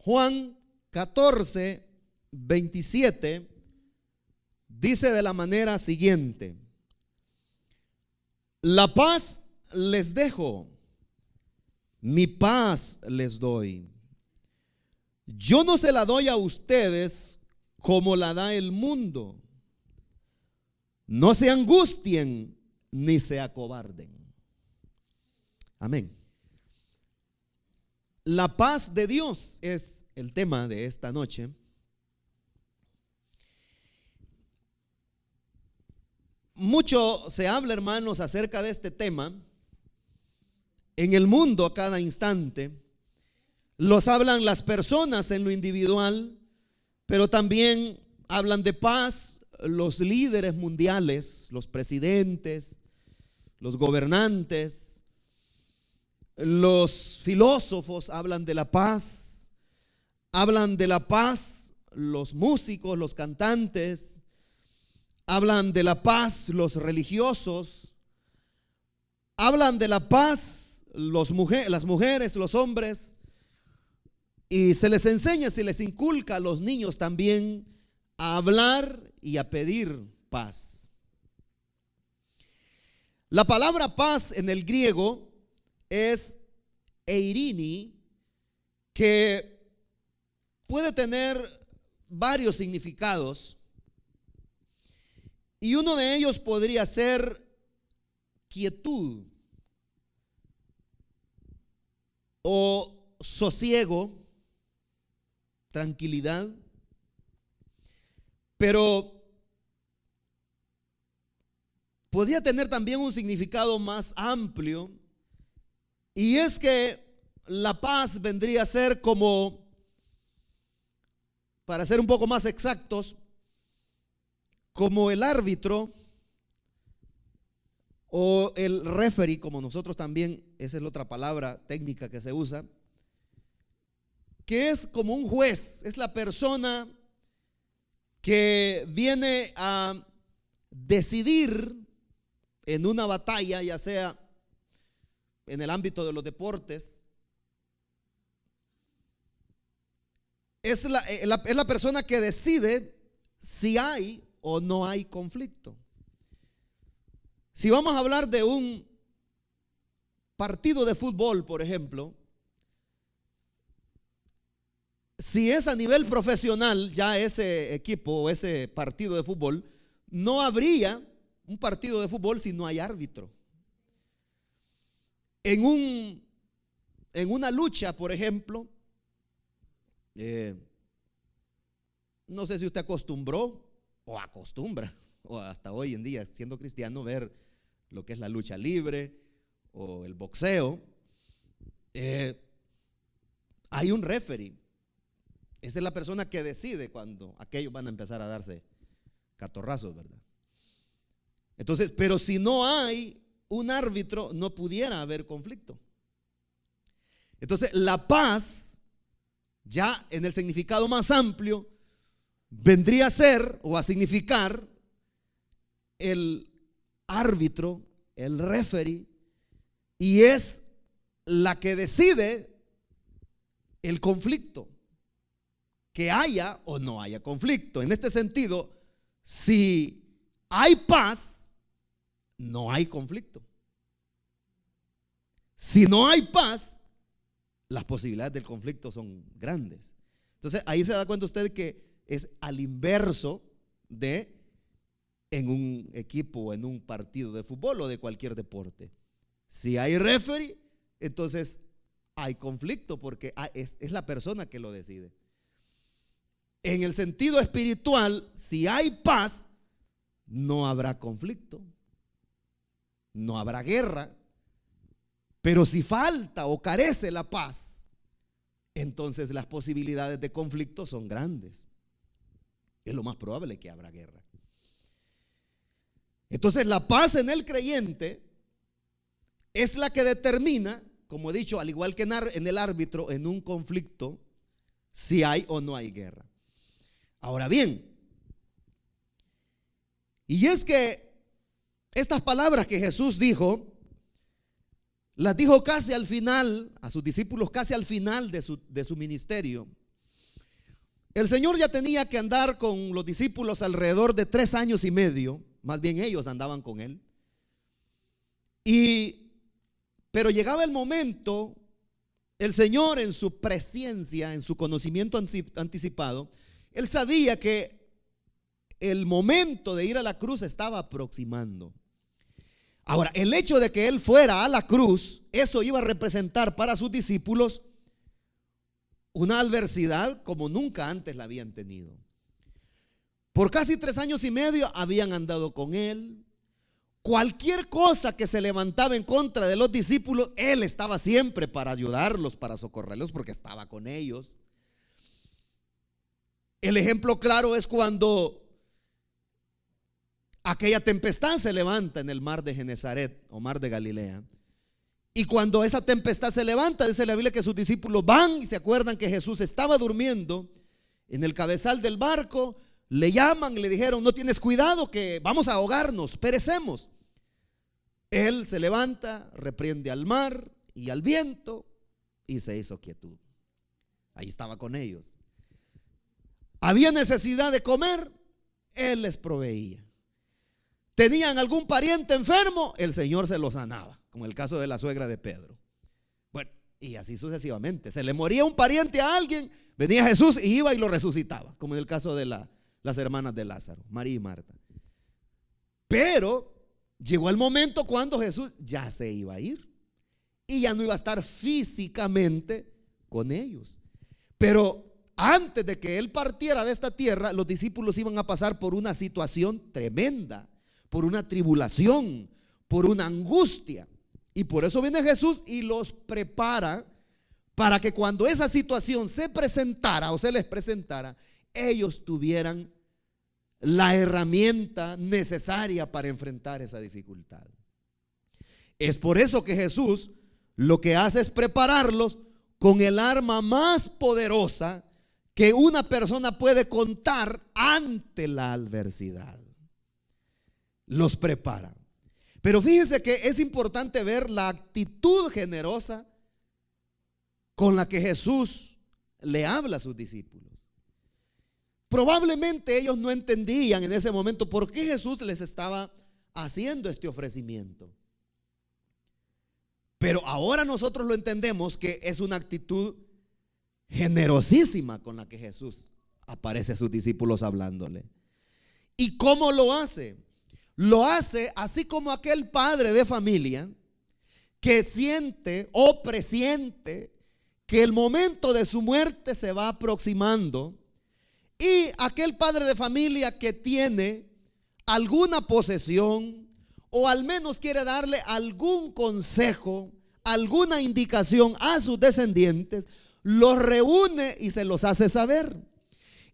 Juan 14, 27 dice de la manera siguiente: la paz les dejo, mi paz les doy. Yo no se la doy a ustedes como la da el mundo. No se angustien ni se acobarden. Amén. La paz de Dios es el tema de esta noche. Mucho se habla, hermanos, acerca de este tema en el mundo a cada instante. Los hablan las personas en lo individual, pero también hablan de paz los líderes mundiales, los presidentes, los gobernantes, los filósofos hablan de la paz, hablan de la paz los músicos, los cantantes, hablan de la paz los religiosos, hablan de la paz las mujeres, los hombres, y se les enseña, se les inculca a los niños también a hablar y a pedir paz. La palabra paz en el griego es eirini, que puede tener varios significados, y uno de ellos podría ser quietud o sosiego, tranquilidad. Pero podría tener también un significado más amplio, y es que la paz vendría a ser como, para ser un poco más exactos, como el árbitro o el referee, como nosotros también, esa es la otra palabra técnica que se usa, que es como un juez, es la persona que viene a decidir en una batalla, ya sea en el ámbito de los deportes. Es la persona que decide si hay o no hay conflicto. Si vamos a hablar de un partido de fútbol, por ejemplo, si es a nivel profesional, ya ese equipo o ese partido de fútbol, no habría un partido de fútbol si no hay árbitro. En una lucha, por ejemplo, no sé si usted acostumbró o acostumbra, o hasta hoy en día, siendo cristiano, ver lo que es la lucha libre o el boxeo. Hay un referee. Esa es la persona que decide cuando aquellos van a empezar a darse catorrazos, ¿verdad? Entonces, pero si no hay un árbitro, no pudiera haber conflicto. Entonces, la paz, ya en el significado más amplio, vendría a ser o a significar el árbitro, el referee, y es la que decide el conflicto, que haya o no haya conflicto. En este sentido, si hay paz, no hay conflicto. Si no hay paz, las posibilidades del conflicto son grandes. Entonces ahí se da cuenta usted que es al inverso de en un equipo, en un partido de fútbol o de cualquier deporte. Si hay referee, entonces hay conflicto, porque es la persona que lo decide. En el sentido espiritual, si hay paz, no habrá conflicto, no habrá guerra. Pero si falta o carece la paz, entonces las posibilidades de conflicto son grandes. Es lo más probable que habrá guerra. Entonces la paz en el creyente es la que determina, como he dicho, al igual que en el árbitro, en un conflicto, si hay o no hay guerra. Ahora bien, y es que estas palabras que Jesús dijo, las dijo casi al final, a sus discípulos casi al final de su ministerio. El Señor ya tenía que andar con los discípulos alrededor de 3 años y medio, más bien ellos andaban con Él. Pero llegaba el momento, el Señor en su presciencia, en su conocimiento anticipado, Él sabía que el momento de ir a la cruz estaba aproximando. Ahora, el hecho de que Él fuera a la cruz, eso iba a representar para sus discípulos una adversidad como nunca antes la habían tenido. Por casi 3 años y medio habían andado con Él. Cualquier cosa que se levantaba en contra de los discípulos, Él estaba siempre para ayudarlos, para socorrerlos, porque estaba con ellos. El ejemplo claro es cuando aquella tempestad se levanta en el mar de Genesaret o mar de Galilea. Y cuando esa tempestad se levanta, dice la Biblia que sus discípulos van y se acuerdan que Jesús estaba durmiendo en el cabezal del barco. Le llaman y le dijeron: no tienes cuidado, que vamos a ahogarnos, perecemos. Él se levanta, reprende al mar y al viento y se hizo quietud. Ahí estaba con ellos. Había necesidad de comer, Él les proveía. Tenían algún pariente enfermo, el Señor se lo sanaba, como el caso de la suegra de Pedro. Bueno, y así sucesivamente. Se le moría un pariente a alguien, venía Jesús y iba y lo resucitaba, como en el caso de las hermanas de Lázaro, María y Marta. Pero llegó el momento cuando Jesús ya se iba a ir y ya no iba a estar físicamente con ellos. Pero antes de que Él partiera de esta tierra, los discípulos iban a pasar por una situación tremenda, por una tribulación, por una angustia. Y por eso viene Jesús y los prepara para que cuando esa situación se presentara o se les presentara, ellos tuvieran la herramienta necesaria para enfrentar esa dificultad. Es por eso que Jesús lo que hace es prepararlos con el arma más poderosa que una persona puede contar ante la adversidad. Los prepara. Pero fíjense que es importante ver la actitud generosa con la que Jesús le habla a sus discípulos. Probablemente ellos no entendían en ese momento por qué Jesús les estaba haciendo este ofrecimiento. Pero ahora nosotros lo entendemos, que es una actitud generosísima con la que Jesús aparece a sus discípulos hablándole. ¿Y cómo lo hace? Lo hace así como aquel padre de familia que siente o presiente que el momento de su muerte se va aproximando, y aquel padre de familia que tiene alguna posesión o al menos quiere darle algún consejo, alguna indicación a sus descendientes, los reúne y se los hace saber.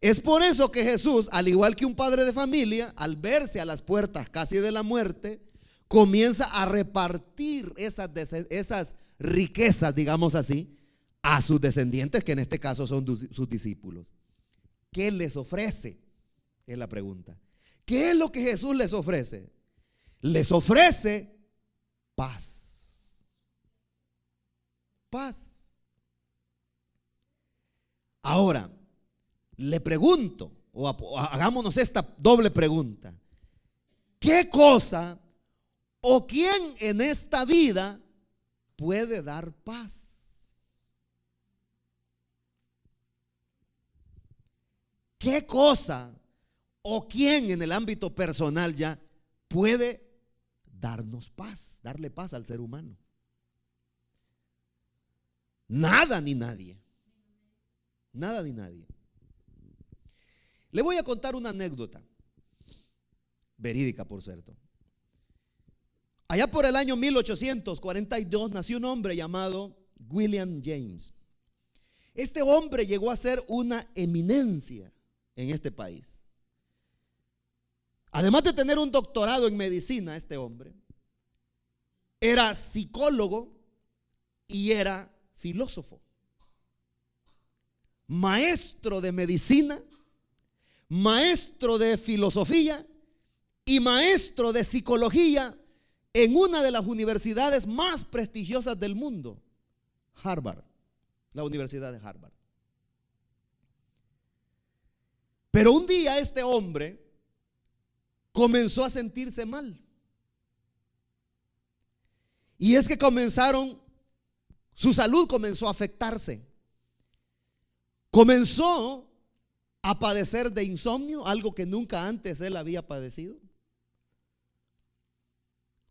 Es por eso que Jesús, al igual que un padre de familia, al verse a las puertas casi de la muerte, comienza a repartir esas riquezas, digamos así, a sus descendientes, que en este caso son sus discípulos. ¿Qué les ofrece? Es la pregunta. ¿Qué es lo que Jesús les ofrece? Les ofrece paz. Paz. Ahora, le pregunto, o hagámonos esta doble pregunta: ¿qué cosa o quién en esta vida puede dar paz? ¿Qué cosa o quién en el ámbito personal ya puede darnos paz, darle paz al ser humano? Nada ni nadie. Nada ni nadie. Le voy a contar una anécdota, verídica por cierto. Allá por el año 1842 nació un hombre llamado William James. Este hombre llegó a ser una eminencia en este país. Además de tener un doctorado en medicina, este hombre era psicólogo y era filósofo, maestro de medicina, maestro de filosofía y maestro de psicología en una de las universidades más prestigiosas del mundo, Harvard, la Universidad de Harvard. Pero un día este hombre comenzó a sentirse mal. Y es que su salud comenzó a afectarse. Comenzó a padecer de insomnio, algo que nunca antes él había padecido.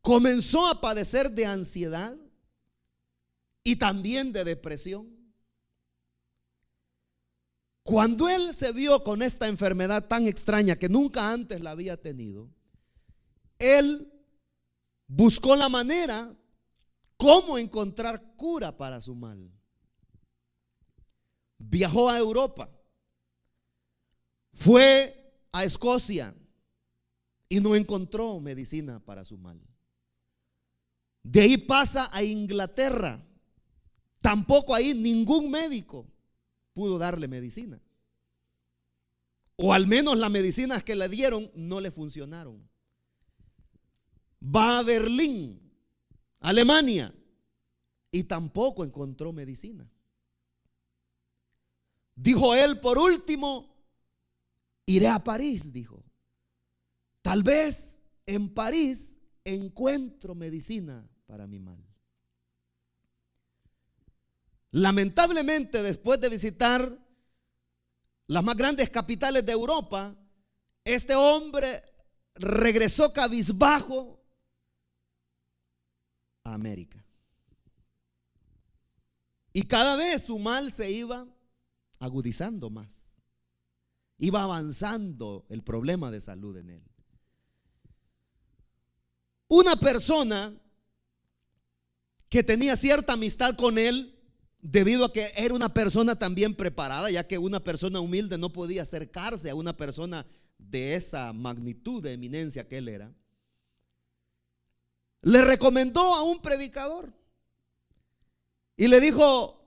Comenzó a padecer de ansiedad y también de depresión. Cuando él se vio con esta enfermedad tan extraña que nunca antes la había tenido, él buscó la manera cómo encontrar cura para su mal. Viajó a Europa, fue a Escocia y no encontró medicina para su mal. De ahí pasa a Inglaterra, tampoco ahí ningún médico pudo darle medicina, o al menos las medicinas que le dieron no le funcionaron. Va a Berlín, Alemania, y tampoco encontró medicina. Dijo él, por último, iré a París, dijo. Tal vez en París encuentro medicina para mi mal. Lamentablemente, después de visitar las más grandes capitales de Europa, este hombre regresó cabizbajo a América. Y cada vez su mal se iba agudizando más. Iba avanzando el problema de salud en él. Una persona que tenía cierta amistad con él, debido a que era una persona también preparada, ya que una persona humilde no podía acercarse a una persona de esa magnitud de eminencia que él era, le recomendó a un predicador y le dijo: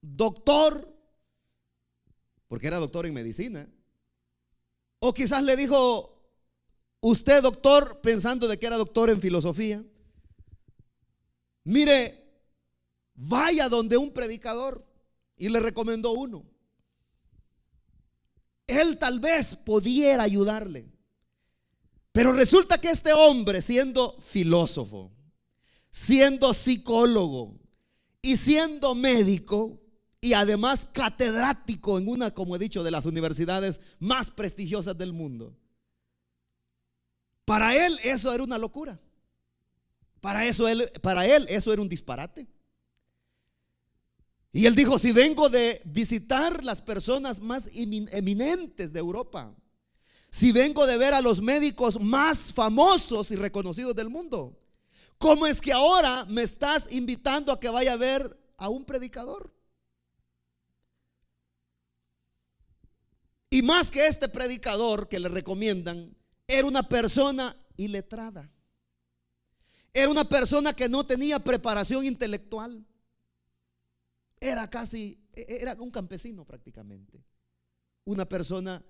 doctor, porque era doctor en medicina, o quizás le dijo: usted, doctor, pensando de que era doctor en filosofía, mire, vaya donde un predicador, y le recomendó uno. Él tal vez pudiera ayudarle. Pero resulta que este hombre, siendo filósofo, siendo psicólogo y siendo médico, y además catedrático en una, como he dicho, de las universidades más prestigiosas del mundo, para él eso era una locura. Para él eso era un disparate. Y él dijo: si vengo de visitar las personas más eminentes de Europa, si vengo de ver a los médicos más famosos y reconocidos del mundo, ¿cómo es que ahora me estás invitando a que vaya a ver a un predicador? Y más que este predicador que le recomiendan, era una persona iletrada. Era una persona que no tenía preparación intelectual. Era un campesino prácticamente. Una persona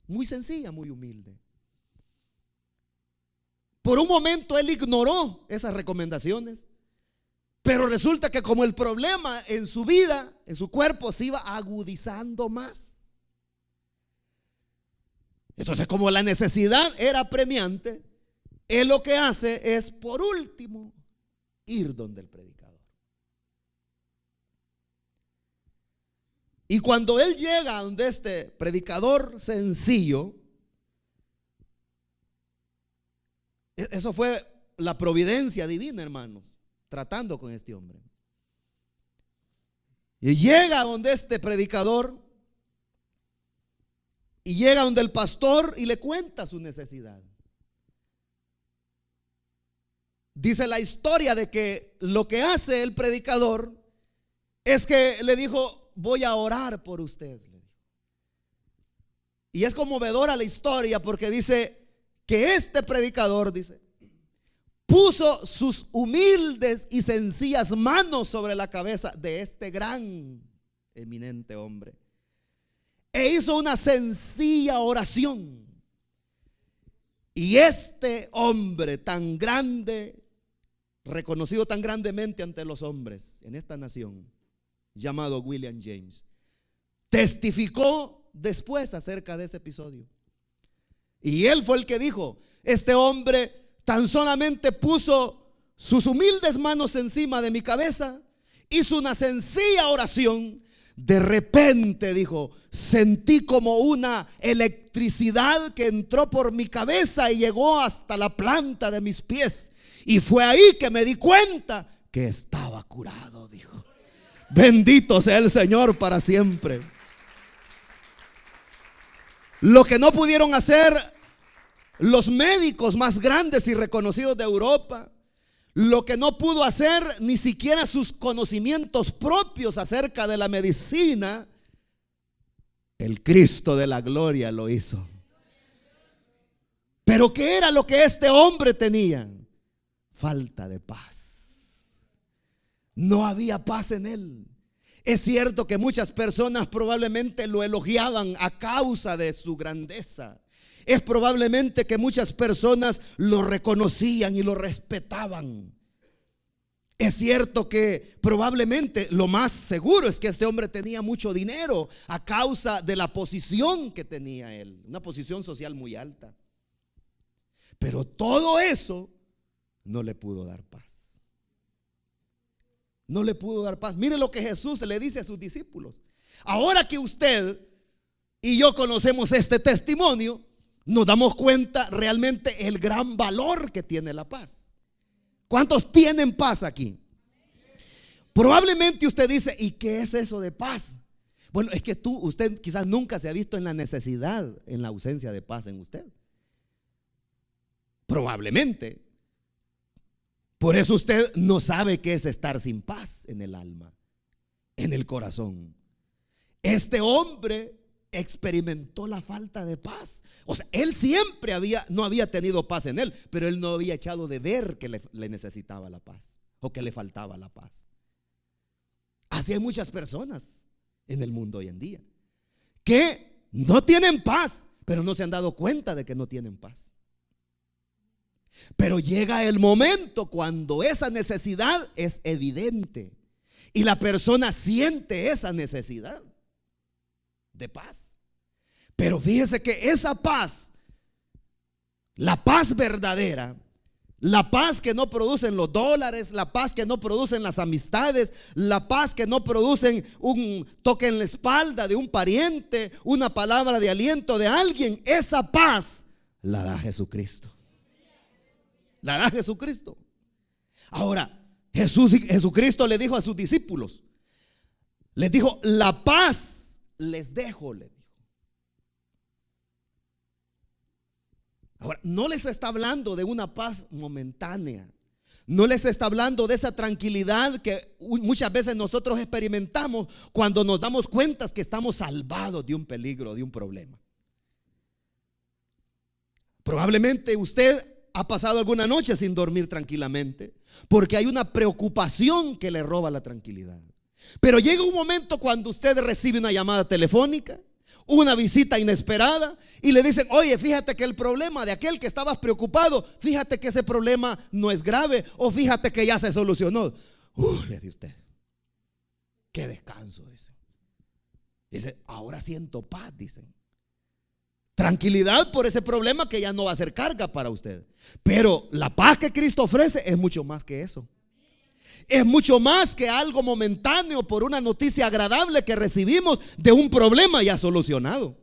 muy sencilla, muy humilde. Por un momento él ignoró esas recomendaciones, pero resulta que como el problema en su vida, en su cuerpo, se iba agudizando más. Entonces, como la necesidad era apremiante, él lo que hace es, por último, ir donde el predicador. Y cuando él llega a donde este predicador sencillo, eso fue la providencia divina, hermanos, tratando con este hombre. Y llega a donde este predicador, y llega donde el pastor y le cuenta su necesidad. Dice la historia de que lo que hace el predicador es que le dijo: voy a orar por usted. Y es conmovedora la historia porque dice que este predicador, dice, puso sus humildes y sencillas manos sobre la cabeza de este gran, eminente hombre e hizo una sencilla oración. Y este hombre tan grande, reconocido tan grandemente ante los hombres en esta nación, llamado William James, testificó después acerca de ese episodio. Y él fue el que dijo: este hombre tan solamente puso sus humildes manos encima de mi cabeza, hizo una sencilla oración. De repente, dijo, sentí como una electricidad que entró por mi cabeza y llegó hasta la planta de mis pies. Y fue ahí que me di cuenta que estaba curado, dijo. Bendito sea el Señor para siempre. Lo que no pudieron hacer los médicos más grandes y reconocidos de Europa, lo que no pudo hacer ni siquiera sus conocimientos propios acerca de la medicina, el Cristo de la gloria lo hizo. Pero ¿qué era lo que este hombre tenía? Falta de paz. No había paz en él. Es cierto que muchas personas probablemente lo elogiaban a causa de su grandeza. Es probablemente que muchas personas lo reconocían y lo respetaban. Es cierto que probablemente lo más seguro es que este hombre tenía mucho dinero a causa de la posición que tenía él, una posición social muy alta. Pero todo eso no le pudo dar paz. No le pudo dar paz. Mire lo que Jesús le dice a sus discípulos. Ahora que usted y yo conocemos este testimonio, nos damos cuenta realmente el gran valor que tiene la paz. ¿Cuántos tienen paz aquí? Probablemente usted dice: ¿y qué es eso de paz? Bueno, es que usted quizás nunca se ha visto en la necesidad, en la ausencia de paz en usted. Probablemente. Por eso usted no sabe qué es estar sin paz en el alma, en el corazón. Este hombre experimentó la falta de paz. O sea, él siempre no había tenido paz en él, pero él no había echado de ver que le necesitaba la paz o que le faltaba la paz. Así hay muchas personas en el mundo hoy en día que no tienen paz, pero no se han dado cuenta de que no tienen paz. Pero llega el momento cuando esa necesidad es evidente y la persona siente esa necesidad de paz. Pero fíjese que esa paz, la paz verdadera, la paz que no producen los dólares, la paz que no producen las amistades, la paz que no producen un toque en la espalda de un pariente, una palabra de aliento de alguien, esa paz la da Jesucristo. La da Jesucristo. Ahora, Jesucristo le dijo a sus discípulos, les dijo: la paz les dejo, le dijo. Ahora, no les está hablando de una paz momentánea. No les está hablando de esa tranquilidad que muchas veces nosotros experimentamos cuando nos damos cuenta que estamos salvados de un peligro, de un problema. Probablemente usted ha pasado alguna noche sin dormir tranquilamente porque hay una preocupación que le roba la tranquilidad. Pero llega un momento cuando usted recibe una llamada telefónica, una visita inesperada, y le dicen: oye, fíjate que el problema de aquel que estabas preocupado, fíjate que ese problema no es grave, o fíjate que ya se solucionó. Le dice usted: qué descanso, dice. Dice: ahora siento paz, dicen. Tranquilidad por ese problema que ya no va a ser carga para usted. Pero la paz que Cristo ofrece es mucho más que eso. Es mucho más que algo momentáneo por una noticia agradable que recibimos de un problema ya solucionado.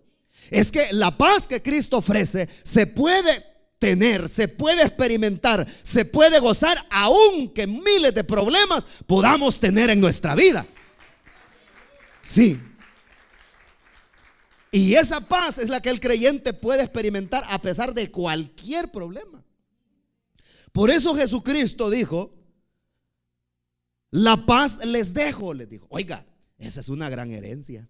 Es que la paz que Cristo ofrece se puede tener, se puede experimentar, se puede gozar, aunque miles de problemas podamos tener en nuestra vida. Sí. Y esa paz es la que el creyente puede experimentar a pesar de cualquier problema. Por eso Jesucristo dijo: la paz les dejo, les dijo. Oiga, esa es una gran herencia.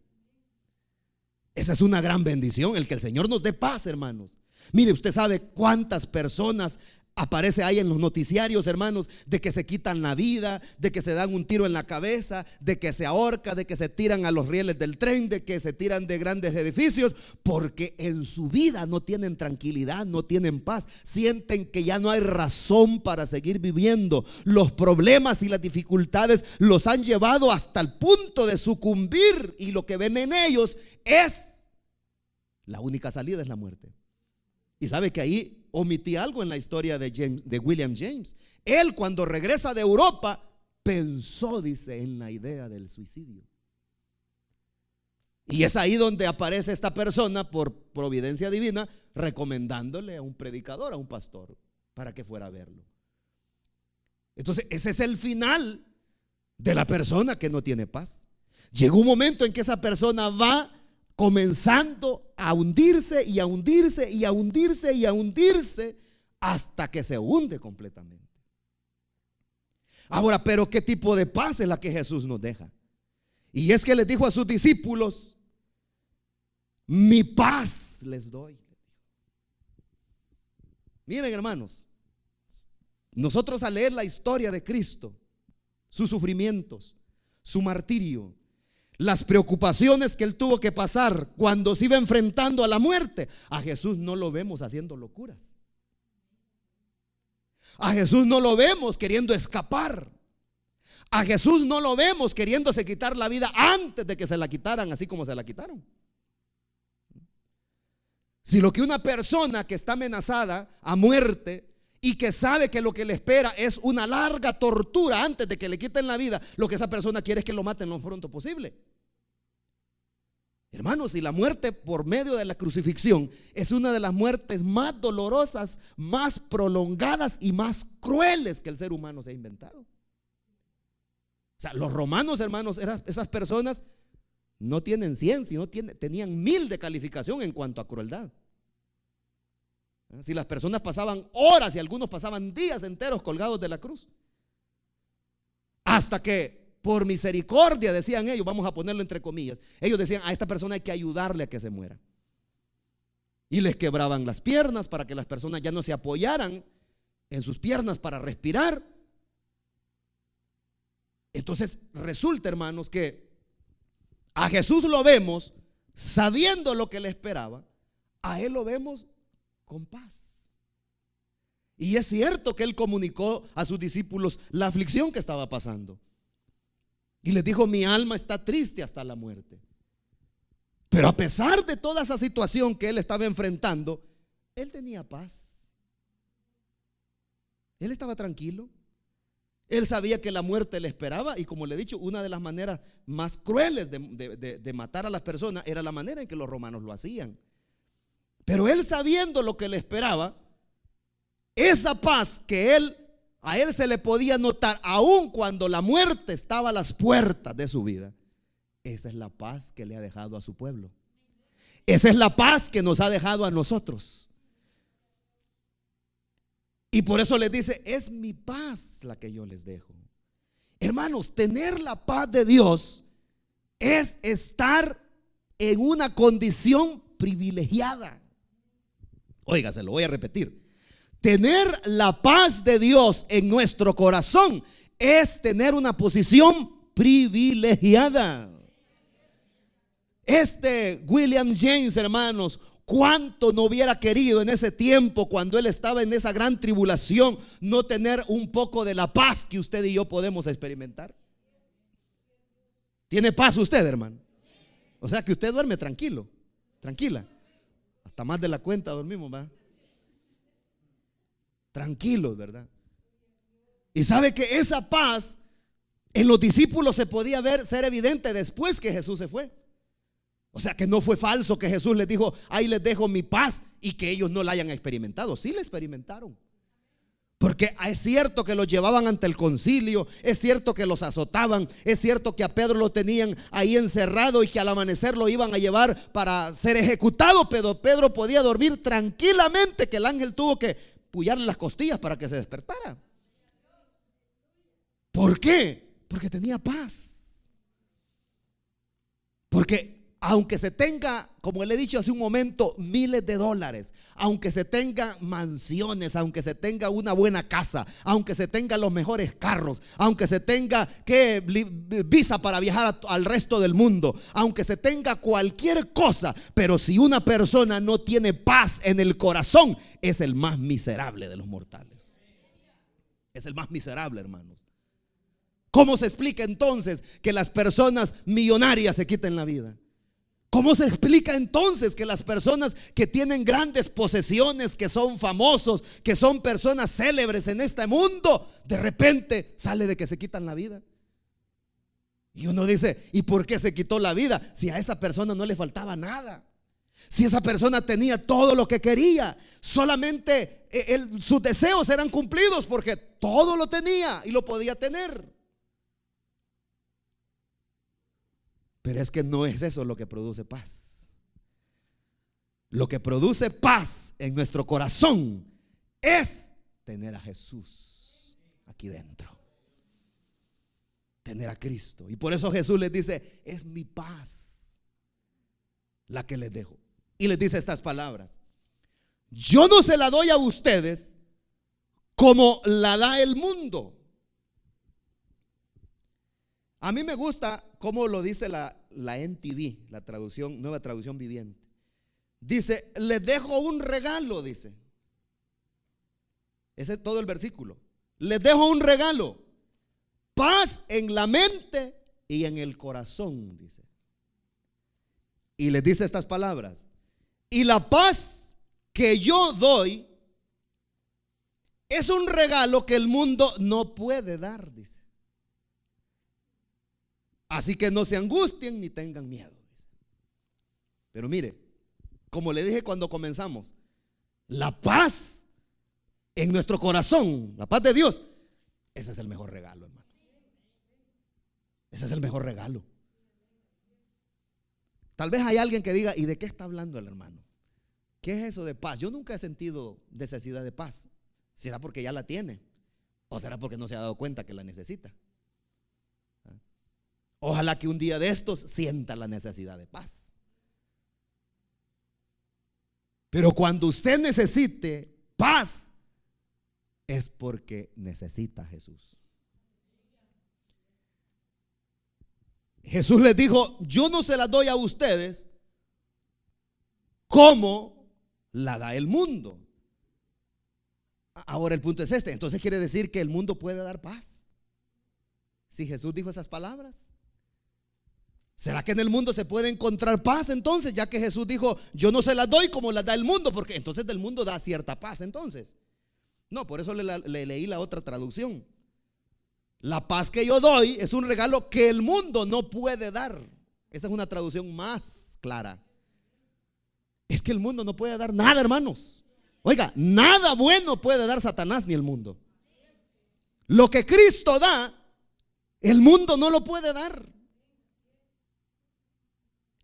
Esa es una gran bendición, el que el Señor nos dé paz, hermanos. Mire, usted sabe cuántas personas aparece ahí en los noticiarios, hermanos, de que se quitan la vida, de que se dan un tiro en la cabeza, de que se ahorca, de que se tiran a los rieles del tren, de que se tiran de grandes edificios, porque en su vida no tienen tranquilidad, no tienen paz, sienten que ya no hay razón para seguir viviendo. Los problemas y las dificultades los han llevado hasta el punto de sucumbir, y lo que ven en ellos es La única salida es la muerte. Y sabe que ahí omití algo en la historia de William James. Él, cuando regresa de Europa, pensó, dice, en la idea del suicidio. Y es ahí donde aparece esta persona, por providencia divina, recomendándole a un predicador, a un pastor, para que fuera a verlo. Entonces ese es el final de la persona que no tiene paz. Llegó un momento en que esa persona va comenzando a hundirse y a hundirse y a hundirse y a hundirse hasta que se hunde completamente. Ahora, pero ¿qué tipo de paz es la que Jesús nos deja? Y es que les dijo a sus discípulos: mi paz les doy. Miren, hermanos, nosotros al leer la historia de Cristo, sus sufrimientos, su martirio, las preocupaciones que él tuvo que pasar cuando se iba enfrentando a la muerte, a Jesús no lo vemos haciendo locuras. A Jesús no lo vemos queriendo escapar. A Jesús no lo vemos queriéndose quitar la vida antes de que se la quitaran, así como se la quitaron. Si lo que una persona que está amenazada a muerte y que sabe que lo que le espera es una larga tortura antes de que le quiten la vida, lo que esa persona quiere es que lo maten lo más pronto posible. Hermanos, y la muerte por medio de la crucifixión es una de las muertes más dolorosas, más prolongadas y más crueles que el ser humano se ha inventado. O sea, los romanos, hermanos, esas personas no tienen 100, sino tenían 1000 de calificación en cuanto a crueldad. Si las personas pasaban horas y algunos pasaban días enteros colgados de la cruz, hasta que por misericordia, decían ellos, vamos a ponerlo entre comillas, ellos decían: a esta persona hay que ayudarle a que se muera. Y les quebraban las piernas para que las personas ya no se apoyaran en sus piernas para respirar. Entonces resulta, hermanos, que a Jesús lo vemos sabiendo lo que le esperaba, a él lo vemos con paz. Y es cierto que él comunicó a sus discípulos la aflicción que estaba pasando. Y les dijo: mi alma está triste hasta la muerte. Pero a pesar de toda esa situación que él estaba enfrentando, él tenía paz. Él estaba tranquilo. Él sabía que la muerte le esperaba. Y como le he dicho, una de las maneras más crueles de matar a las personas era la manera en que los romanos lo hacían. Pero él, sabiendo lo que le esperaba, esa paz que a él se le podía notar aun cuando la muerte estaba a las puertas de su vida, esa es la paz que le ha dejado a su pueblo. Esa es la paz que nos ha dejado a nosotros. Y por eso les dice: es mi paz la que yo les dejo. Hermanos, tener la paz de Dios es estar en una condición privilegiada. Oiga, se lo voy a repetir. Tener la paz de Dios en nuestro corazón es tener una posición privilegiada. William James, hermanos, cuánto no hubiera querido en ese tiempo, cuando él estaba en esa gran tribulación, no tener un poco de la paz que usted y yo podemos experimentar. ¿Tiene paz usted, hermano? O sea que usted duerme tranquilo, tranquila. Hasta más de la cuenta dormimos, ¿verdad? Tranquilos, ¿verdad? Y sabe que esa paz en los discípulos se podía ser evidente después que Jesús se fue. O sea que no fue falso que Jesús les dijo: ahí les dejo mi paz, y que ellos no la hayan experimentado. Sí la experimentaron. Porque es cierto que los llevaban ante el concilio, es cierto que los azotaban, es cierto que a Pedro lo tenían ahí encerrado y que al amanecer lo iban a llevar para ser ejecutado, pero Pedro podía dormir tranquilamente, que el ángel tuvo que pullarle las costillas para que se despertara. ¿Por qué? Porque tenía paz. Porque aunque se tenga, como le he dicho hace un momento, miles de dólares, aunque se tenga mansiones, aunque se tenga una buena casa, aunque se tenga los mejores carros, aunque se tenga visa para viajar al resto del mundo, aunque se tenga cualquier cosa, pero si una persona no tiene paz en el corazón, es el más miserable de los mortales. Es el más miserable, hermanos. ¿Cómo se explica entonces que las personas millonarias se quiten la vida? ¿Cómo se explica entonces que las personas que tienen grandes posesiones, que son famosos, que son personas célebres en este mundo, de repente sale de que se quitan la vida? Y uno dice, ¿y por qué se quitó la vida? Si a esa persona no le faltaba nada, si esa persona tenía todo lo que quería, solamente sus deseos eran cumplidos porque todo lo tenía y lo podía tener. Pero es que no es eso lo que produce paz. Lo que produce paz en nuestro corazón es tener a Jesús aquí dentro, tener a Cristo. Y por eso Jesús les dice, es mi paz la que les dejo. Y les dice estas palabras: yo no se la doy a ustedes como la da el mundo. A mí me gusta cómo lo dice la NTV, la traducción, nueva traducción viviente. Dice, les dejo un regalo, dice. Ese es todo el versículo. Les dejo un regalo: paz en la mente y en el corazón, dice. Y les dice estas palabras: y la paz que yo doy es un regalo que el mundo no puede dar, dice. Así que no se angustien ni tengan miedo, dice. Pero mire, como le dije cuando comenzamos, la paz en nuestro corazón, la paz de Dios, ese es el mejor regalo, hermano. Ese es el mejor regalo. Tal vez hay alguien que diga, ¿y de qué está hablando el hermano? ¿Qué es eso de paz? Yo nunca he sentido necesidad de paz. ¿Será porque ya la tiene? ¿O será porque no se ha dado cuenta que la necesita? Ojalá que un día de estos sienta la necesidad de paz. Pero cuando usted necesite paz, es porque necesita a Jesús. Jesús les dijo, yo no se la doy a ustedes como la da el mundo. Ahora el punto es este. Entonces quiere decir que el mundo puede dar paz. Si Jesús dijo esas palabras, ¿será que en el mundo se puede encontrar paz entonces? Ya que Jesús dijo, yo no se las doy como las da el mundo, porque entonces del mundo da cierta paz entonces. No, por eso le leí la otra traducción. La paz que yo doy es un regalo que el mundo no puede dar. Esa es una traducción más clara. Es que el mundo no puede dar nada, hermanos. Oiga, nada bueno puede dar Satanás ni el mundo. Lo que Cristo da, el mundo no lo puede dar.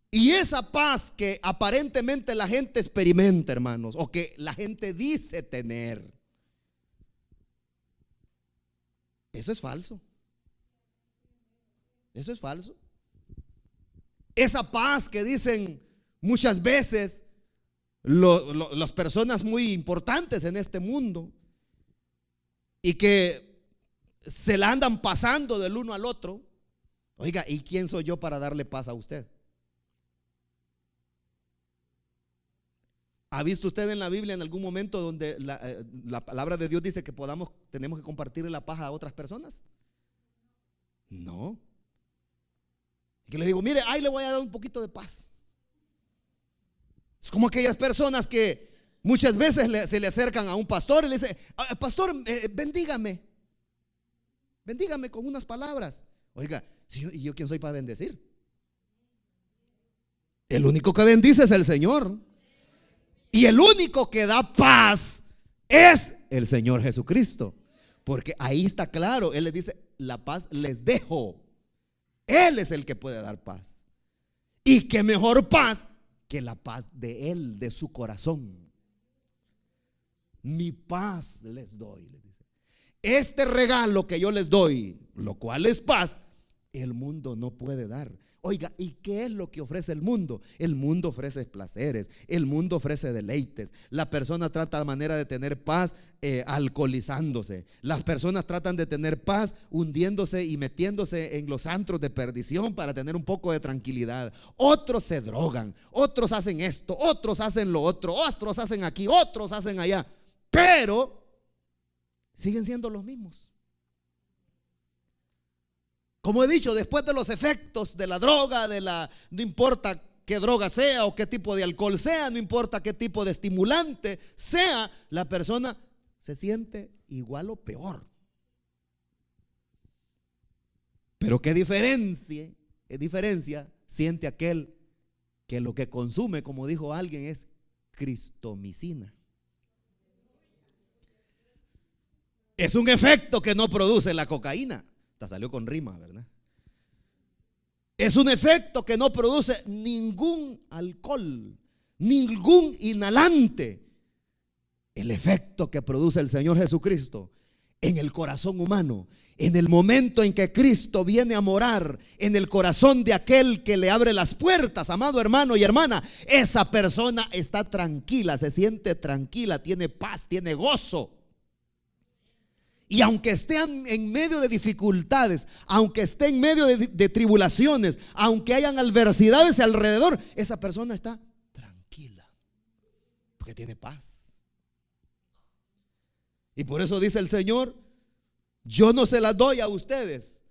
Y esa paz que aparentemente la gente experimenta, hermanos, o que la gente dice tener, eso es falso. Eso es falso. Esa paz que dicen muchas veces las personas muy importantes en este mundo y que se la andan pasando del uno al otro. Oiga, ¿y quién soy yo para darle paz a usted? ¿Ha visto usted en la Biblia en algún momento donde la palabra de Dios dice que tenemos que compartirle la paz a otras personas? No. Que le digo, mire, ahí le voy a dar un poquito de paz. Es como aquellas personas que muchas veces se le acercan a un pastor y le dicen, pastor, bendígame. Bendígame con unas palabras. Oiga, ¿y yo quién soy para bendecir? El único que bendice es el Señor. Y el único que da paz es el Señor Jesucristo. Porque ahí está claro, Él les dice, la paz les dejo. Él es el que puede dar paz. Y qué mejor paz que la paz de Él, de su corazón. Mi paz les doy, les dice. Este regalo que yo les doy, lo cual es paz, el mundo no puede dar. Oiga, ¿y qué es lo que ofrece el mundo? El mundo ofrece placeres, el mundo ofrece deleites. La persona trata de manera de tener paz alcoholizándose. Las personas tratan de tener paz hundiéndose y metiéndose en los antros de perdición para tener un poco de tranquilidad. Otros se drogan, otros hacen esto, otros hacen lo otro, otros hacen aquí, otros hacen allá. Pero siguen siendo los mismos. Como he dicho, después de los efectos de la droga, no importa qué droga sea o qué tipo de alcohol sea, no importa qué tipo de estimulante sea, la persona se siente igual o peor. Pero qué diferencia siente aquel que lo que consume, como dijo alguien, es cristomicina. Es un efecto que no produce la cocaína. Hasta salió con rima, ¿verdad? Es un efecto que no produce ningún alcohol, ningún inhalante. El efecto que produce el Señor Jesucristo en el corazón humano, en el momento en que Cristo viene a morar en el corazón de aquel que le abre las puertas, amado hermano y hermana, esa persona está tranquila, se siente tranquila, tiene paz, tiene gozo. Y aunque esté en medio de dificultades, aunque esté en medio de tribulaciones, aunque hayan adversidades alrededor, esa persona está tranquila, porque tiene paz. Y por eso dice el Señor: yo no se la doy a ustedes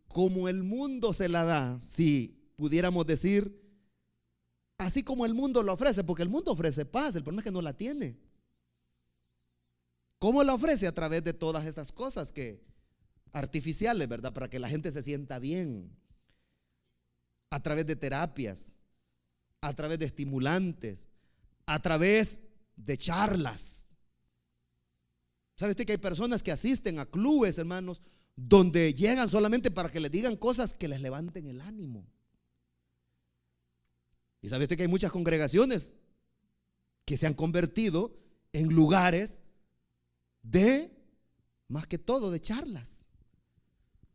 como el mundo se la da. Si pudiéramos decir, así como el mundo lo ofrece, porque el mundo ofrece paz, el problema es que no la tiene. ¿Cómo la ofrece? A través de todas estas cosas artificiales, ¿verdad? Para que la gente se sienta bien. A través de terapias, a través de estimulantes, a través de charlas. ¿Sabe usted que hay personas que asisten a clubes, hermanos, donde llegan solamente para que les digan cosas que les levanten el ánimo? Y sabe usted que hay muchas congregaciones que se han convertido en lugares más que todo, de charlas,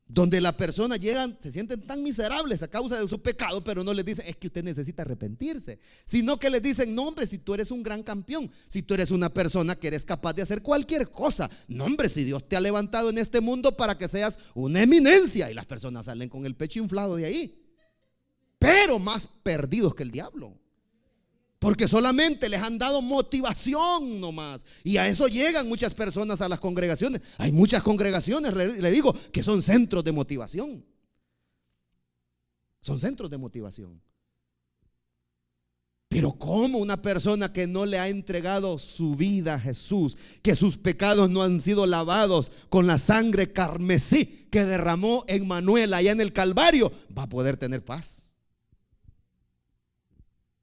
donde las personas llegan, se sienten tan miserables a causa de su pecado, pero no les dicen, es que usted necesita arrepentirse, sino que les dicen, no hombre, si tú eres un gran campeón, si tú eres una persona que eres capaz de hacer cualquier cosa, no hombre, si Dios te ha levantado en este mundo para que seas una eminencia. Y las personas salen con el pecho inflado de ahí, pero más perdidos que el diablo, porque solamente les han dado motivación nomás. Y a eso llegan muchas personas a las congregaciones. Hay muchas congregaciones, le digo, que son centros de motivación. Son centros de motivación. Pero ¿cómo una persona que no le ha entregado su vida a Jesús, que sus pecados no han sido lavados con la sangre carmesí que derramó Emmanuel allá en el Calvario, va a poder tener paz?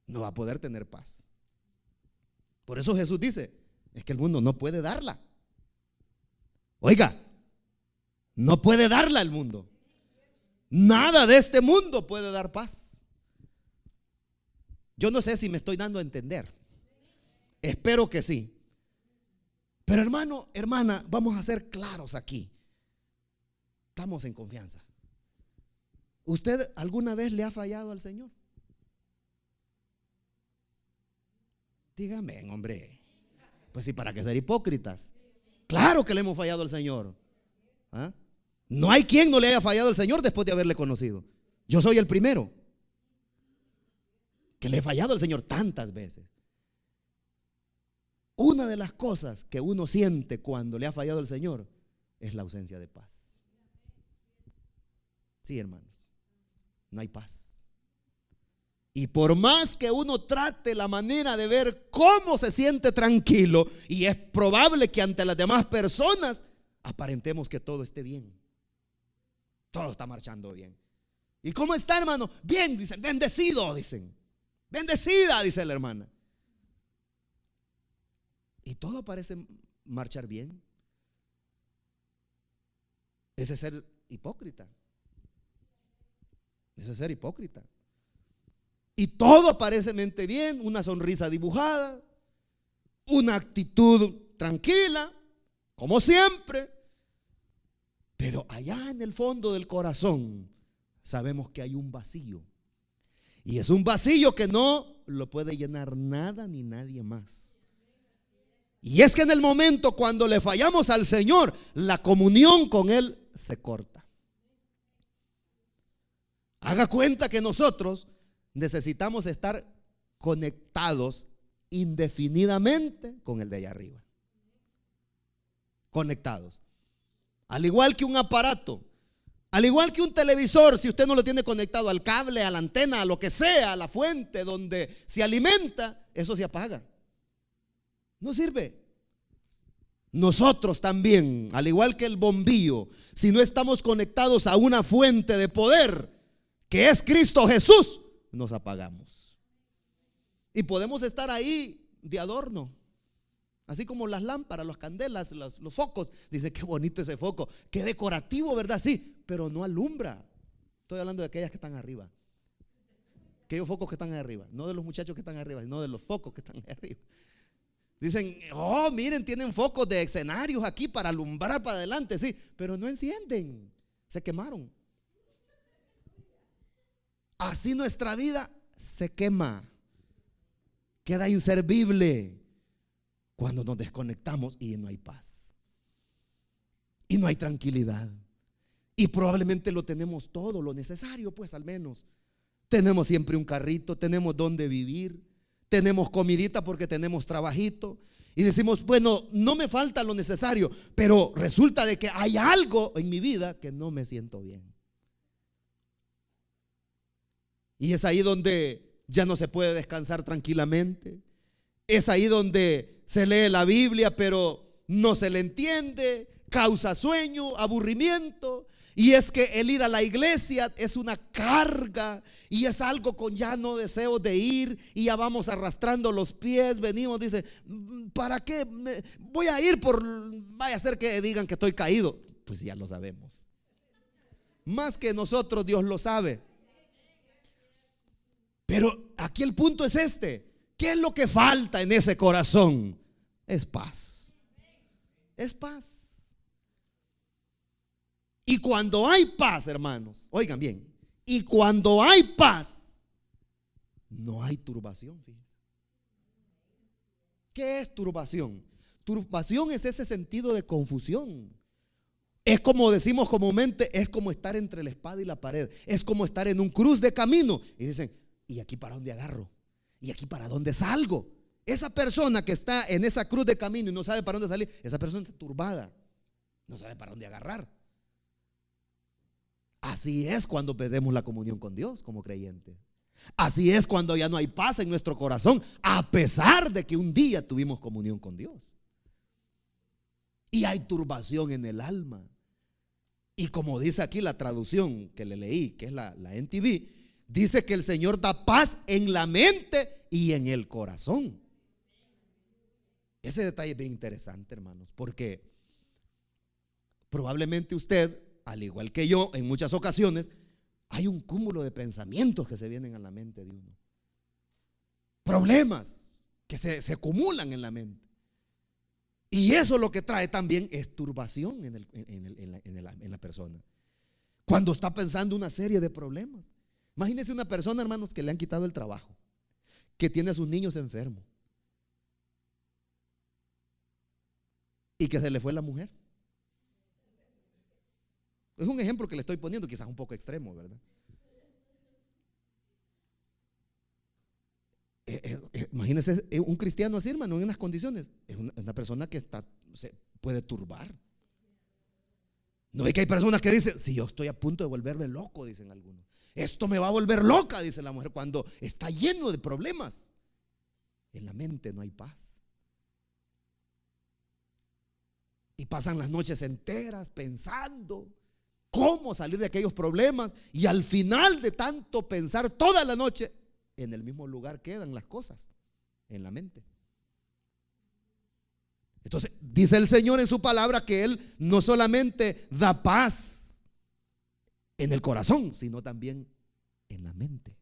No va a poder tener paz. Por eso Jesús dice, es que el mundo no puede darla. Oiga, no puede darla el mundo. Nada de este mundo puede dar paz. Yo no sé si me estoy dando a entender. Espero que sí. Pero hermano, hermana, vamos a ser claros aquí. Estamos en confianza. ¿Usted alguna vez le ha fallado al Señor? Dígame, hombre. Pues sí, ¿para qué ser hipócritas? Claro que le hemos fallado al Señor. ¿Ah? No hay quien no le haya fallado al Señor después de haberle conocido. Yo soy el primero que le he fallado al Señor tantas veces. Una de las cosas que uno siente cuando le ha fallado al Señor es la ausencia de paz. Sí, hermanos, no hay paz. Y por más que uno trate la manera de ver cómo se siente tranquilo, y es probable que ante las demás personas aparentemos que todo esté bien, todo está marchando bien. ¿Y cómo está, hermano? Bien, dicen, bendecido, dicen, bendecida, dice la hermana. Y todo parece marchar bien. Ese es ser hipócrita. Eso es ser hipócrita. Y todo aparentemente bien, una sonrisa dibujada, una actitud tranquila, como siempre. Pero allá en el fondo del corazón sabemos que hay un vacío. Y es un vacío que no lo puede llenar nada ni nadie más. Y es que en el momento cuando le fallamos al Señor, la comunión con Él se corta. Haga cuenta que nosotros necesitamos estar conectados indefinidamente con el de allá arriba. Conectados. Al igual que un aparato, Al igual que un televisor, si usted no lo tiene conectado al cable, a la antena, a lo que sea, a la fuente donde se alimenta, eso se apaga. No sirve. Nosotros también, al igual que el bombillo, si no estamos conectados a una fuente de poder, que es Cristo Jesús, nos apagamos. Y podemos estar ahí de adorno, así como las lámparas, las candelas, los focos. Dice, qué bonito ese foco, qué decorativo, ¿verdad? Sí, pero no alumbra. Estoy hablando de aquellas que están arriba, aquellos focos que están arriba, no de los muchachos que están arriba, sino de los focos que están arriba. Dicen, oh, miren, tienen focos de escenarios aquí para alumbrar para adelante, sí, pero no encienden, se quemaron. Así nuestra vida se quema, queda inservible cuando nos desconectamos y no hay paz y no hay tranquilidad. Y probablemente lo tenemos todo, lo necesario, pues al menos. Tenemos siempre un carrito, tenemos donde vivir, tenemos comidita porque tenemos trabajito. Y decimos, bueno, no me falta lo necesario, pero resulta de que hay algo en mi vida que no me siento bien. Y es ahí donde ya no se puede descansar tranquilamente. Es ahí donde se lee la Biblia, pero no se le entiende, causa sueño, aburrimiento. Y es que el ir a la iglesia es una carga y es algo con ya no deseos de ir, y ya vamos arrastrando los pies, venimos, dice, ¿para qué? Voy a ir vaya a ser que digan que estoy caído. Pues ya lo sabemos. Más que nosotros, Dios lo sabe. Pero aquí el punto es este: ¿qué es lo que falta en ese corazón? Es paz. Es paz. Y cuando hay paz, hermanos, oigan bien, y cuando hay paz, no hay turbación. Fíjense. ¿Qué es turbación? Turbación es ese sentido de confusión. Es como decimos comúnmente, es como estar entre la espada y la pared. Es como estar en un cruz de camino y dicen, ¿y aquí para dónde agarro? ¿Y aquí para dónde salgo? Esa persona que está en esa cruz de camino y no sabe para dónde salir, esa persona está turbada, no sabe para dónde agarrar. Así es cuando perdemos la comunión con Dios como creyentes. Así es cuando ya no hay paz en nuestro corazón, a pesar de que un día tuvimos comunión con Dios. Y hay turbación en el alma. Y como dice aquí la traducción que le leí, que es la NTV, dice que el Señor da paz en la mente y en el corazón. Ese detalle es bien interesante, hermanos, porque probablemente usted, al igual que yo, en muchas ocasiones hay un cúmulo de pensamientos que se vienen a la mente de uno, problemas que se acumulan en la mente, y eso lo que trae también es turbación en la persona cuando está pensando una serie de problemas. Imagínese una persona, hermanos, que le han quitado el trabajo, que tiene a sus niños enfermos y que se le fue la mujer. Es un ejemplo que le estoy poniendo, quizás un poco extremo, ¿verdad? Imagínese un cristiano así, hermano, en unas condiciones. Es una persona que se puede turbar. No ve que hay personas que dicen, si yo estoy a punto de volverme loco, dicen algunos. Esto me va a volver loca, dice la mujer, cuando está lleno de problemas. En la mente no hay paz. Y pasan las noches enteras pensando cómo salir de aquellos problemas, y al final de tanto pensar toda la noche, en el mismo lugar quedan las cosas, en la mente. Entonces dice el Señor en su palabra que Él no solamente da paz en el corazón, sino también en la mente.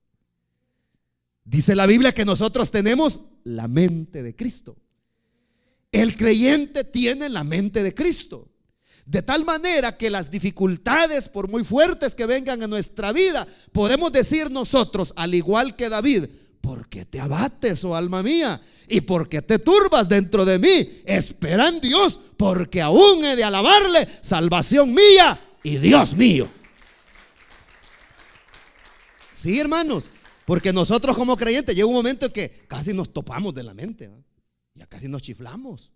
Dice la Biblia que nosotros tenemos la mente de Cristo. El creyente tiene la mente de Cristo, de tal manera que las dificultades, por muy fuertes que vengan a nuestra vida, podemos decir nosotros, al igual que David, ¿por qué te abates, oh alma mía? ¿Y por qué te turbas dentro de mí? Espera en Dios, porque aún he de alabarle, salvación mía y Dios mío. Sí, hermanos, porque nosotros como creyentes llega un momento en que casi nos topamos de la mente, ¿no? Ya casi nos chiflamos,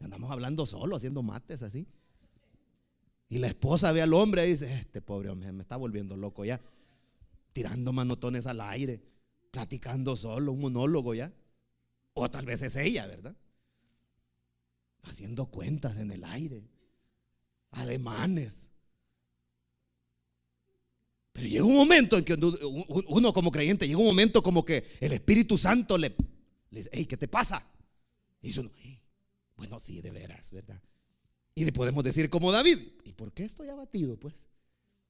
andamos hablando solo, haciendo mates así. Y la esposa ve al hombre y dice: este pobre hombre me está volviendo loco ya, tirando manotones al aire, platicando solo, un monólogo ya. O tal vez es ella, ¿verdad? Haciendo cuentas en el aire, ademanes. Pero llega un momento en que uno como creyente, llega un momento como que el Espíritu Santo le dice: hey, ¿qué te pasa? Y dice uno: bueno, sí, de veras, ¿verdad? Y le podemos decir como David: ¿y por qué estoy abatido, pues?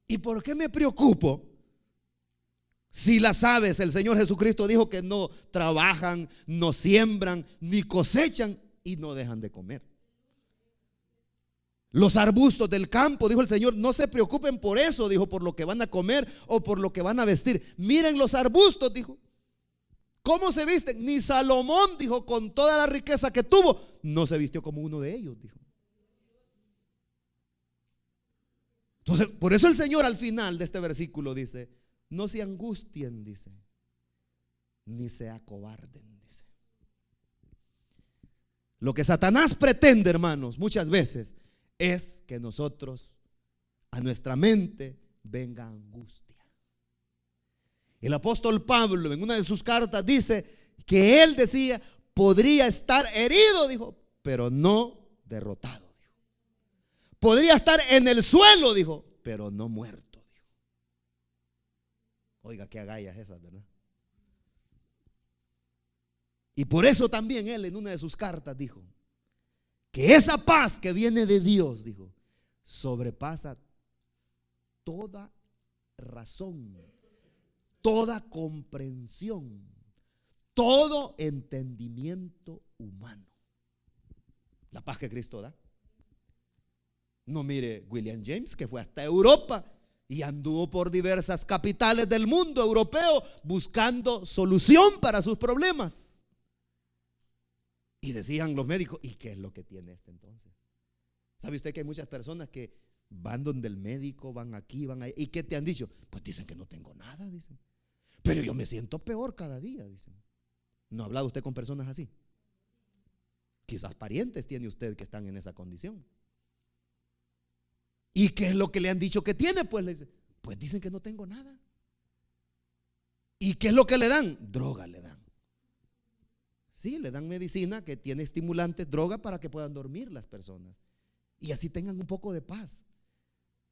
¿Y por qué me preocupo? Si las aves, el Señor Jesucristo dijo que no trabajan, no siembran, ni cosechan y no dejan de comer. Los arbustos del campo, dijo el Señor, no se preocupen por eso, dijo, por lo que van a comer o por lo que van a vestir. Miren los arbustos, dijo, ¿cómo se visten? Ni Salomón, dijo, con toda la riqueza que tuvo, no se vistió como uno de ellos, dijo. Entonces, por eso el Señor al final de este versículo dice: no se angustien, dice, ni se acobarden, dice. Lo que Satanás pretende, hermanos, muchas veces es que nosotros, a nuestra mente venga angustia. El apóstol Pablo en una de sus cartas dice que él decía: podría estar herido, dijo, pero no derrotado, dijo. Podría estar en el suelo, dijo, pero no muerto. Oiga, qué agallas esas, ¿verdad? Y por eso también él en una de sus cartas dijo que esa paz que viene de Dios, dijo, sobrepasa toda razón, toda comprensión, todo entendimiento humano. La paz que Cristo da. No mire William James, que fue hasta Europa y anduvo por diversas capitales del mundo europeo buscando solución para sus problemas. Y decían los médicos: ¿y qué es lo que tiene este entonces? ¿Sabe usted que hay muchas personas que van donde el médico, van aquí, van ahí? ¿Y qué te han dicho? Pues dicen que no tengo nada, dicen. Pero yo me siento peor cada día, dicen. ¿No ha hablado usted con personas así? Quizás parientes tiene usted que están en esa condición. ¿Y qué es lo que le han dicho que tiene? Pues le dice: pues dicen que no tengo nada. ¿Y qué es lo que le dan? Droga le dan. Sí, le dan medicina que tiene estimulantes, droga, para que puedan dormir las personas y así tengan un poco de paz.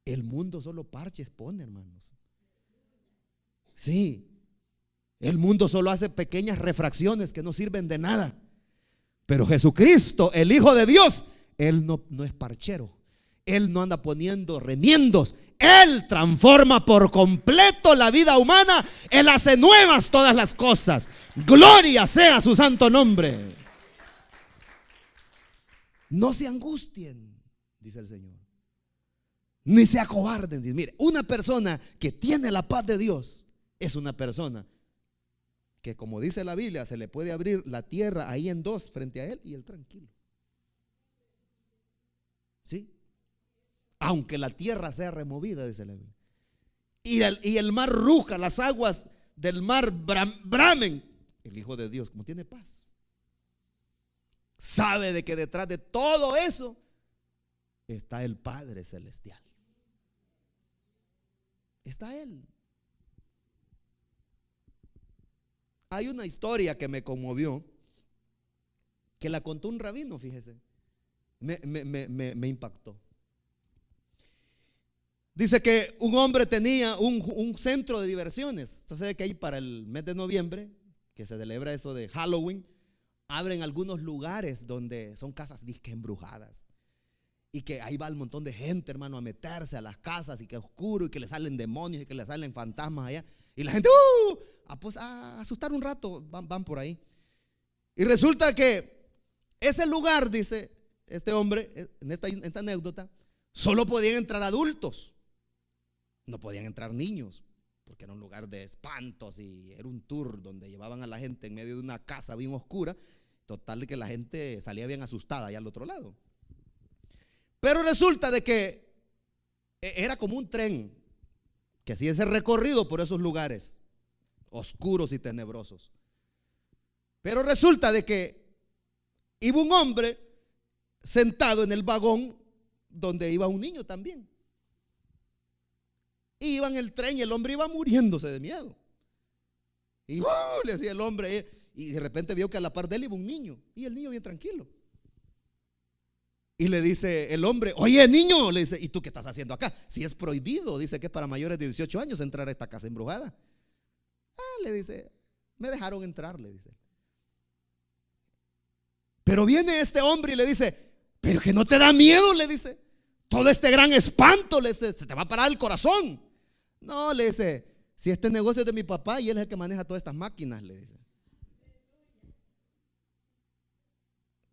El mundo solo parches pone, hermanos. Sí, el mundo solo hace pequeñas refracciones que no sirven de nada. Pero Jesucristo, el Hijo de Dios, Él no es parchero. Él no anda poniendo remiendos. Él transforma por completo la vida humana. Él hace nuevas todas las cosas. Gloria sea su santo nombre. No se angustien, dice el Señor, ni se acobarden. Mire, una persona que tiene la paz de Dios es una persona que, como dice la Biblia, se le puede abrir la tierra ahí en dos frente a él y él tranquilo. ¿Sí? Aunque la tierra sea removida, dice la Biblia, y el mar ruja, las aguas del mar bramen, el Hijo de Dios, como tiene paz, sabe de que detrás de todo eso está el Padre Celestial. Está Él. Hay una historia que me conmovió, que la contó un rabino, fíjese, me impactó. Dice que un hombre tenía un centro de diversiones. Entonces, que ahí para el mes de noviembre, que se celebra eso de Halloween, abren algunos lugares donde son casas disque embrujadas. Y que ahí va un montón de gente, hermano, a meterse a las casas, y que es oscuro, y que le salen demonios, y que le salen fantasmas allá. Y la gente, pues a asustar un rato, van por ahí. Y resulta que ese lugar, dice este hombre, en esta anécdota, solo podían entrar adultos. No podían entrar niños, porque era un lugar de espantos y era un tour donde llevaban a la gente en medio de una casa bien oscura. Total de que la gente salía bien asustada allá al otro lado. Pero resulta de que era como un tren que hacía ese recorrido por esos lugares oscuros y tenebrosos. Pero resulta de que iba un hombre sentado en el vagón donde iba un niño también. Y iba en el tren y el hombre iba muriéndose de miedo. Y le decía el hombre, y de repente vio que a la par de él iba un niño, y el niño bien tranquilo. Y le dice el hombre, oye niño, le dice, ¿y tú qué estás haciendo acá? Si es prohibido, dice que es para mayores de 18 años entrar a esta casa embrujada. Le dice, me dejaron entrar, le dice. Pero viene este hombre y le dice, pero que no te da miedo, le dice. Todo este gran espanto, le dice, se te va a parar el corazón. No, le dice, si este negocio es de mi papá y él es el que maneja todas estas máquinas, le dice.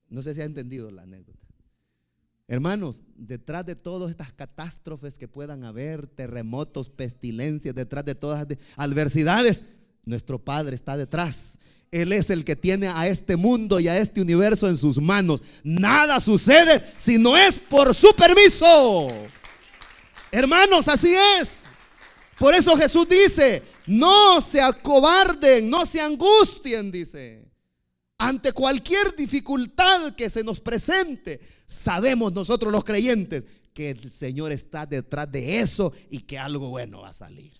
No sé si ha entendido la anécdota. Hermanos, detrás de todas estas catástrofes que puedan haber, terremotos, pestilencias, detrás de todas las adversidades, nuestro Padre está detrás. Él es el que tiene a este mundo y a este universo en sus manos. Nada sucede si no es por su permiso. Hermanos, así es. Por eso Jesús dice, no se acobarden, no se angustien, dice. Ante cualquier dificultad que se nos presente, sabemos nosotros los creyentes que el Señor está detrás de eso y que algo bueno va a salir.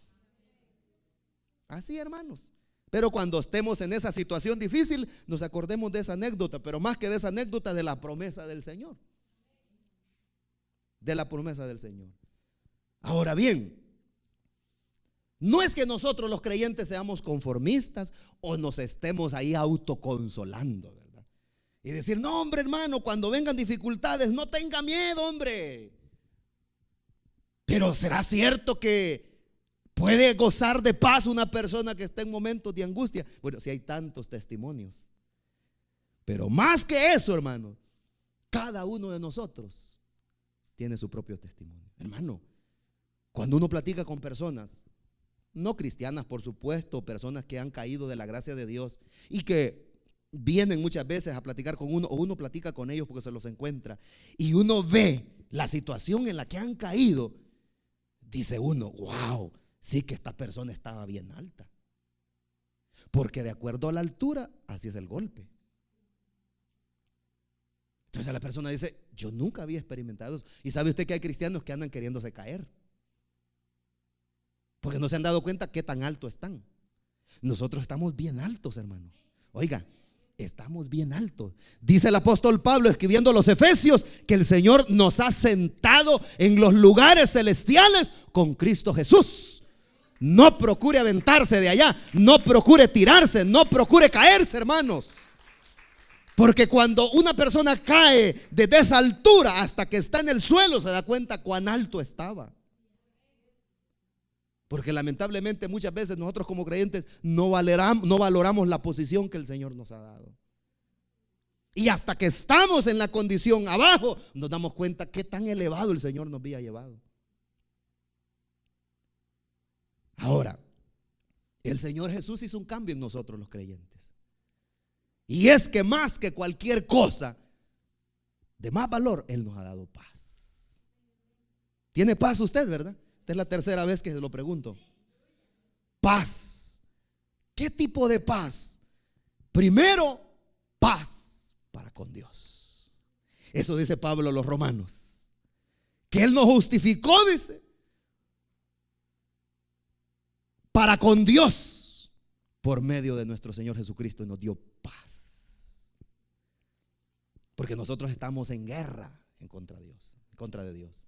Así, hermanos. Pero cuando estemos en esa situación difícil, nos acordemos de esa anécdota, pero más que de esa anécdota, de la promesa del Señor. De la promesa del Señor. Ahora bien, no es que nosotros los creyentes seamos conformistas o nos estemos ahí autoconsolando, ¿verdad? Y decir, no hombre hermano, cuando vengan dificultades no tenga miedo, hombre. Pero ¿será cierto que puede gozar de paz una persona que está en momentos de angustia? Bueno, si hay tantos testimonios. Pero más que eso, hermano, cada uno de nosotros tiene su propio testimonio. Hermano, cuando uno platica con personas no cristianas, por supuesto, personas que han caído de la gracia de Dios y que vienen muchas veces a platicar con uno, o uno platica con ellos porque se los encuentra, y uno ve la situación en la que han caído, dice uno, wow, sí que esta persona estaba bien alta, porque de acuerdo a la altura, así es el golpe. Entonces la persona dice, yo nunca había experimentado eso. Y sabe usted que hay cristianos que andan queriéndose caer, porque no se han dado cuenta qué tan alto están. Nosotros estamos bien altos, hermano. Oiga, estamos bien altos. Dice el apóstol Pablo escribiendo a los Efesios que el Señor nos ha sentado en los lugares celestiales con Cristo Jesús. No procure aventarse de allá, no procure tirarse, no procure caerse, hermanos. Porque cuando una persona cae desde esa altura hasta que está en el suelo, se da cuenta cuán alto estaba. Porque lamentablemente muchas veces nosotros como creyentes no valoramos la posición que el Señor nos ha dado. Y hasta que estamos en la condición abajo, nos damos cuenta qué tan elevado el Señor nos había llevado. Ahora, el Señor Jesús hizo un cambio en nosotros los creyentes. Y es que más que cualquier cosa de más valor, Él nos ha dado paz. ¿Tiene paz usted, verdad? Esta es la tercera vez que se lo pregunto. Paz. ¿Qué tipo de paz? Primero, paz para con Dios. Eso dice Pablo a los romanos. Que Él nos justificó, dice, para con Dios por medio de nuestro Señor Jesucristo, y nos dio paz. Porque nosotros estamos en guerra en contra de Dios.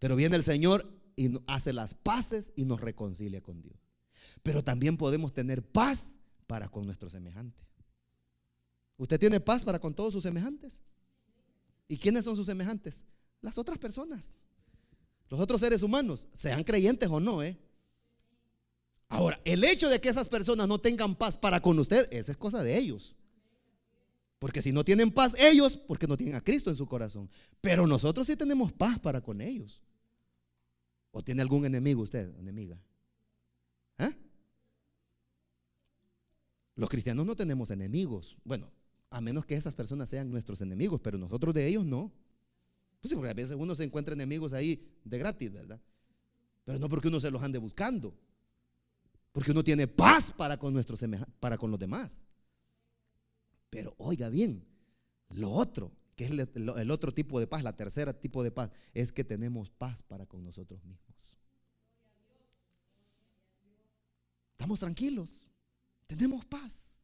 Pero viene el Señor y hace las paces y nos reconcilia con Dios. Pero también podemos tener paz para con nuestros semejantes. ¿Usted tiene paz para con todos sus semejantes? ¿Y quiénes son sus semejantes? Las otras personas, los otros seres humanos, sean creyentes o no, Ahora, el hecho de que esas personas no tengan paz para con usted, esa es cosa de ellos. Porque si no tienen paz ellos, porque no tienen a Cristo en su corazón. Pero nosotros sí tenemos paz para con ellos. ¿O tiene algún enemigo usted, enemiga? Los cristianos no tenemos enemigos. Bueno, a menos que esas personas sean nuestros enemigos, pero nosotros de ellos no. Pues sí, porque a veces uno se encuentra enemigos ahí de gratis, ¿verdad? Pero no porque uno se los ande buscando, porque uno tiene paz para con los demás. Pero oiga bien, lo otro, que es el otro tipo de paz, la tercera tipo de paz, es que tenemos paz para con nosotros mismos. estamos tranquilos, tenemos paz.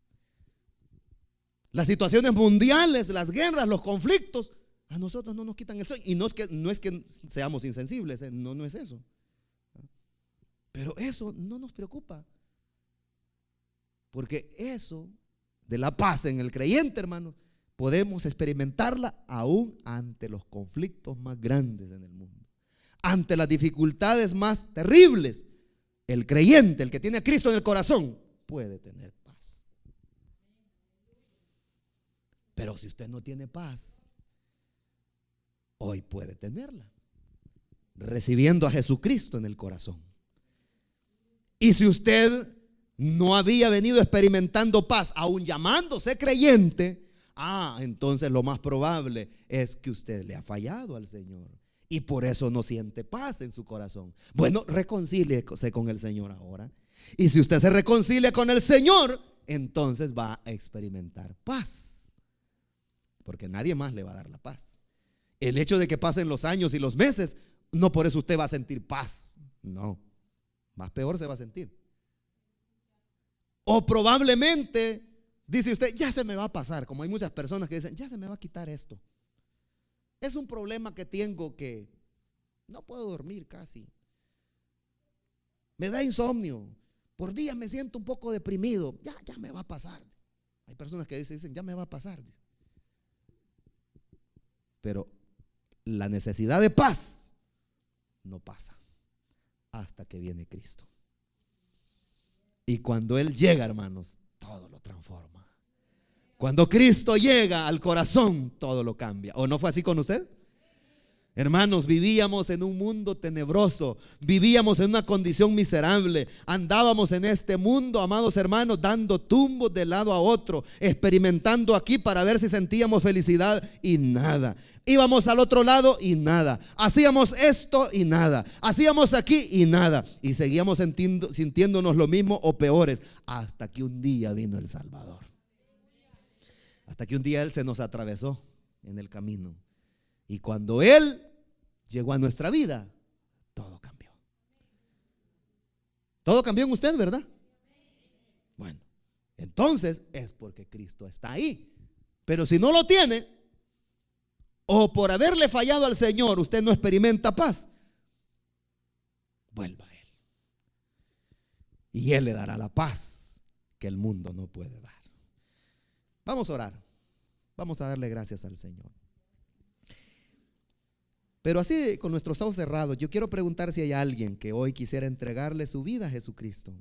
Las situaciones mundiales, las guerras, los conflictos, a nosotros no nos quitan el sueño. Y no es que seamos insensibles, no es eso. Pero eso no nos preocupa. Porque eso de la paz en el creyente, hermanos, podemos experimentarla aún ante los conflictos más grandes en el mundo. Ante las dificultades más terribles, el creyente, el que tiene a Cristo en el corazón, puede tener paz. Pero si usted no tiene paz, hoy puede tenerla, recibiendo a Jesucristo en el corazón. Y si usted no había venido experimentando paz, aún llamándose creyente, entonces lo más probable es que usted le ha fallado al Señor y por eso no siente paz en su corazón. Bueno, reconcíliese con el Señor ahora. Y si usted se reconcilia con el Señor, entonces va a experimentar paz, porque nadie más le va a dar la paz. El hecho de que pasen los años y los meses, no por eso usted va a sentir paz. No, más peor se va a sentir. O probablemente dice usted, ya se me va a pasar. Como hay muchas personas que dicen, ya se me va a quitar esto. Es un problema que tengo, que no puedo dormir casi. Me da insomnio. Por días me siento un poco deprimido. Ya me va a pasar. Hay personas que dicen, ya me va a pasar. Pero la necesidad de paz no pasa hasta que viene Cristo. Y cuando Él llega, hermanos, todo lo transforma. Cuando Cristo llega al corazón, todo lo cambia. ¿O no fue así con usted? Hermanos, vivíamos en un mundo tenebroso, vivíamos en una condición miserable, andábamos en este mundo, amados hermanos, dando tumbos de lado a otro, experimentando aquí para ver si sentíamos felicidad y nada. Íbamos al otro lado y nada. Hacíamos esto y nada. Hacíamos aquí y nada. Y seguíamos sintiéndonos lo mismo o peores, hasta que un día vino el Salvador. Hasta que un día Él se nos atravesó en el camino. Y cuando Él llegó a nuestra vida, todo cambió. Todo cambió en usted, ¿verdad? Bueno, entonces es porque Cristo está ahí. Pero si no lo tiene, o por haberle fallado al Señor, usted no experimenta paz, vuelva a Él. Y Él le dará la paz que el mundo no puede dar. Vamos a orar. Vamos a darle gracias al Señor. Pero así, con nuestros ojos cerrados, yo quiero preguntar si hay alguien que hoy quisiera entregarle su vida a Jesucristo.